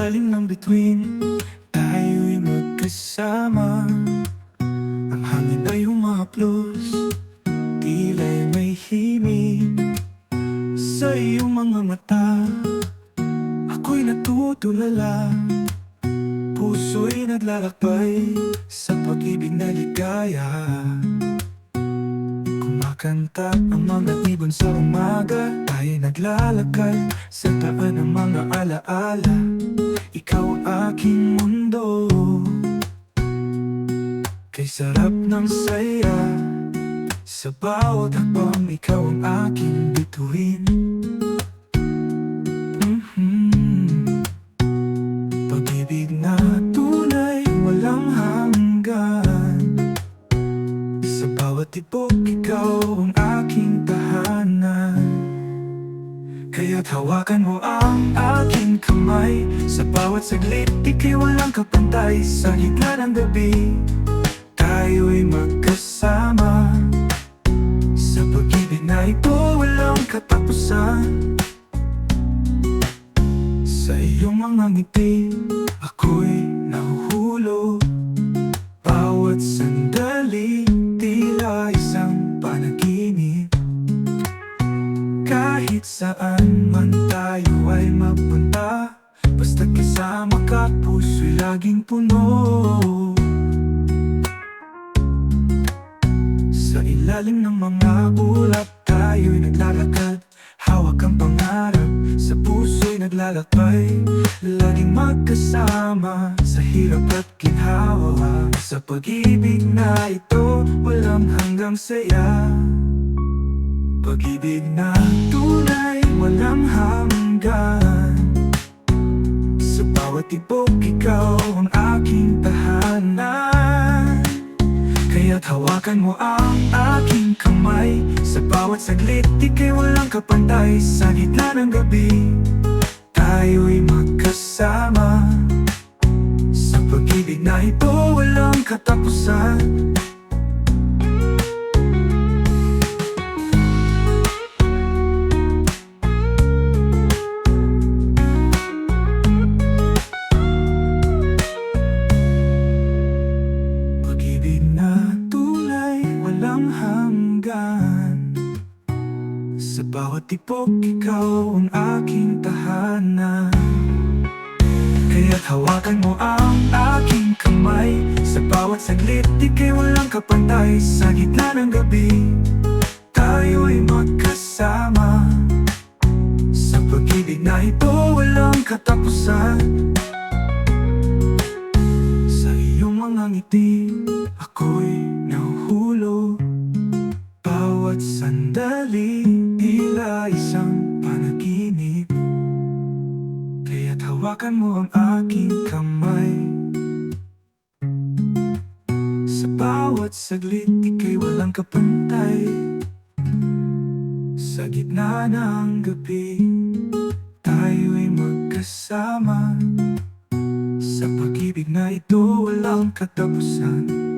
ilalim ng bituin, tayo'y magkasama. Ang hangin ay humahaplos, tila'y may himig sa iyong mga mata. Ako'y natutulala, puso'y naglalakbay sa pag-ibig na ligaya. Kumakanta ang mga ibon sa umaga, tayo'y naglalakad sa daan ng mga alaala. Ikaw ang aking mundo, kay sarap ng saya. Sa bawat hakbang, ikaw ang aking bituin. Pag-ibig na tunay, walang hanggan. Sa bawat tibok, ikaw ang aking tahanan. Kaya't hawakan mo ang aking kamay. Sa bawat saglit, ika'y walang kapantay. Sa gitna ng gabi, tayo'y magkasama. Sa pag-ibig na ito, walang katapusan. Sa iyong mga ngiti, ako'y nahuhulog. Bawat sandali, tila isang panaginip. Kahit saan man tayo ay mapunta, basta't kasama ka, puso'y laging puno. Sa ilalim ng mga ulap, tayo'y naglalakad. Hawak ang pangarap, sa puso'y naglalakbay. Laging magkasama, sa hirap at ginhawa. Sa pag-ibig na ito, walang hanggang saya. Pag-ibig na tunay, walang hanggan. Sa bawat tibok, ikaw ang aking tahanan. Kaya't hawakan mo ang aking kamay. Sa bawat saglit, ika'y walang kapantay. Sa gitna ng gabi, tayo'y magkasama. Sa pag-ibig na ito, walang katapusan. Pag-ibig na tunay, walang hanggan. Sa bawat tibok, ikaw ang aking tahanan. Kaya't hawakan mo ang aking kamay. Sa bawat saglit, ika'y walang kapantay. Sa gitna ng gabi, tayo'y magkasama. Sa pag-ibig na ito, walang katapusan. Sa iyong mga ngiti, ako'y nahuhulog. Bawat sandali, tila isang panaginip. Kaya't hawakan mo ang aking kamay. Sa bawat saglit, ika'y walang kapantay. Sa gitna ng gabi, tayo'y magkasama. Sa pag-ibig na ito, walang katapusan.